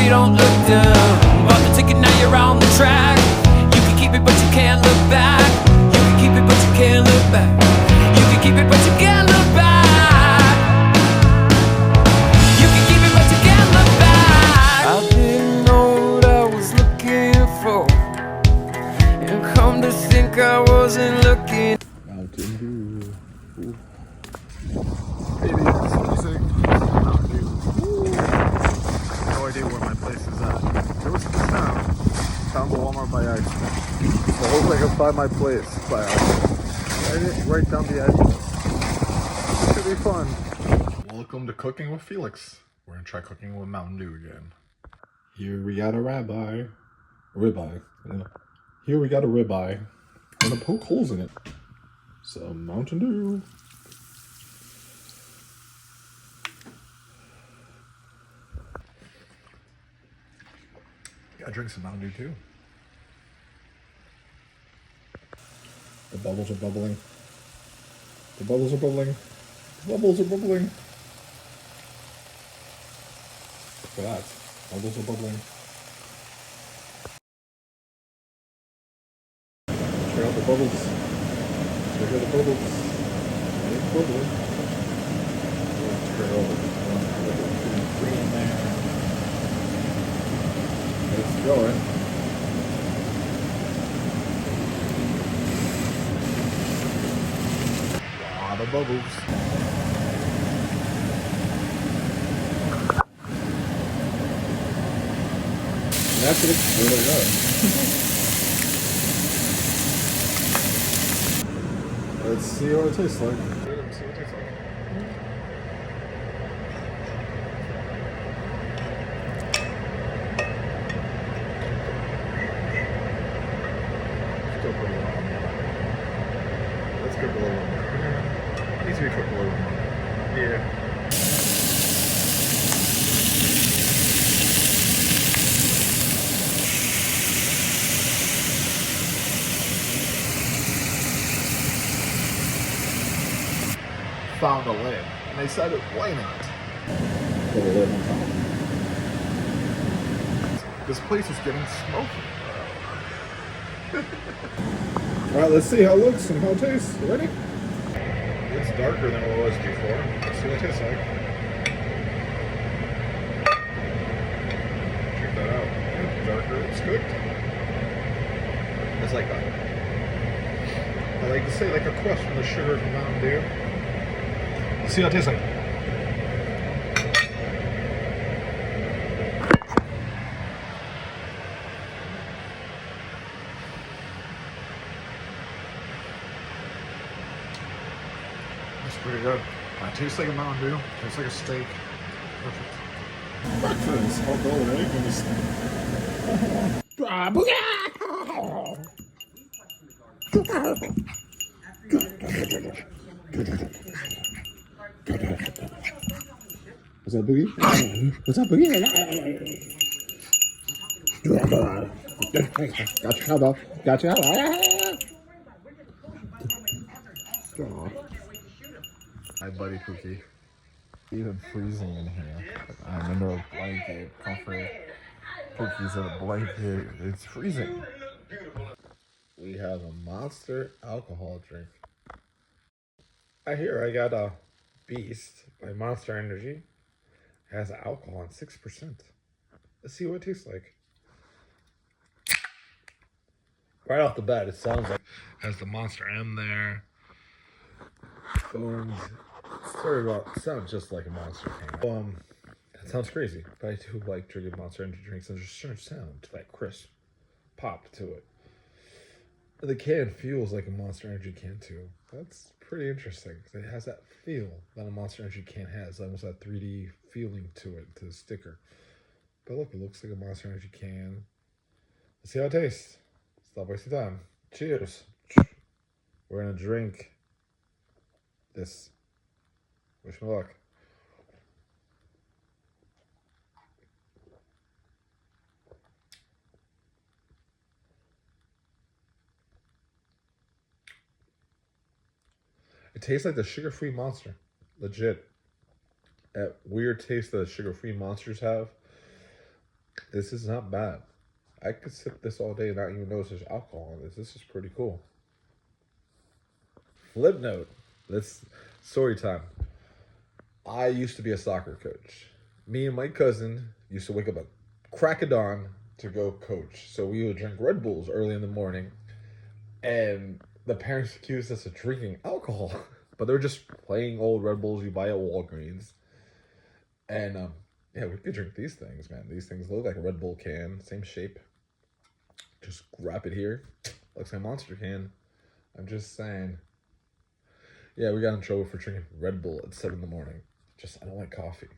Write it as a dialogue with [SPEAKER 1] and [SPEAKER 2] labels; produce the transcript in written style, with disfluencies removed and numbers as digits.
[SPEAKER 1] you don't look down. Bought the ticket, now you're on the track. You can keep it, but you can't look back. You can keep it, but you can't look back. You can keep it, but you can't look back. You can keep it, but you can't look back. I didn't know what I was looking for, and come to think I wasn't looking.
[SPEAKER 2] Mountain Dew. Ooh. Maybe it's freezing. Mountain Dew. Ooh. No idea where my place is at. There was this town. Found the Walmart by accident. So hopefully I can find my place by accident. Right down the edge. It should be fun. Welcome to Cooking with Felix. We're gonna try cooking with Mountain Dew again. Here we got a ribeye. Here we got a ribeye. I'm gonna poke holes in it. Some Mountain Dew. Gotta drink some Mountain Dew too. The bubbles are bubbling. The bubbles are bubbling. The bubbles are bubbling. Look at that. Bubbles are bubbling. Check out the bubbles. Check out the bubbles. It's bubbling. Green there. It's going. Ah, the bubbles. That's it. Really good. Let's see what it tastes like. Let's see what it tastes like. Still pretty long. Let's cook a little more. Needs to be cooked a little more. Yeah. Found a lid, and they said, why not? Put a lid on top. This place is getting smoky. Alright, let's see how it looks and how it tastes. You ready? It's darker than it was before. Let's see what it tastes like. Check that out. It's darker. It's cooked. It's like I like to say, like a crust from the sugar from Mountain Dew. Let's see how it tastes like. That's pretty good. It tastes like a Mountain Dew. Tastes like a steak. Perfect. Breakfast. I'll go away from this thing. What's that, Boogie? What's up, Boogie? Gotcha, elbow. Gotcha, elbow. Hi, buddy Pookie. Even freezing in here. I'm under a blanket, comfort. Pookie's in a blanket. It's freezing. We have a Monster alcohol drink. I got a Beast by Monster Energy. It has alcohol on 6%. Let's see what it tastes like. Right off the bat, it sounds like it has the Monster M there. It sounds just like a Monster can. That sounds crazy, but I do like drinking Monster Energy drinks. There's a certain sound to that crisp pop to it. The can feels like a Monster Energy can too. That's pretty interesting. It has that feel that a Monster Energy can has, almost that 3D feeling to it, to the sticker. But look, it looks like a Monster Energy can. Let's see how it tastes. Stop wasting time. Cheers. We're gonna drink this. Wish me luck. It tastes like the sugar-free Monster. Legit. That weird taste that sugar-free Monsters have. This is not bad. I could sip this all day and not even notice there's alcohol in this. This is pretty cool. Flip note. This story time. I used to be a soccer coach. Me and my cousin used to wake up at crack of dawn to go coach. So we would drink Red Bulls early in the morning. And the parents accused us of drinking alcohol. But they were just plain old Red Bulls you buy at Walgreens. And yeah, we could drink these things, man. These things look like a Red Bull can. Same shape. Just grab it here. Looks like a Monster can. I'm just saying. Yeah, we got in trouble for drinking Red Bull at 7 in the morning. I don't like coffee.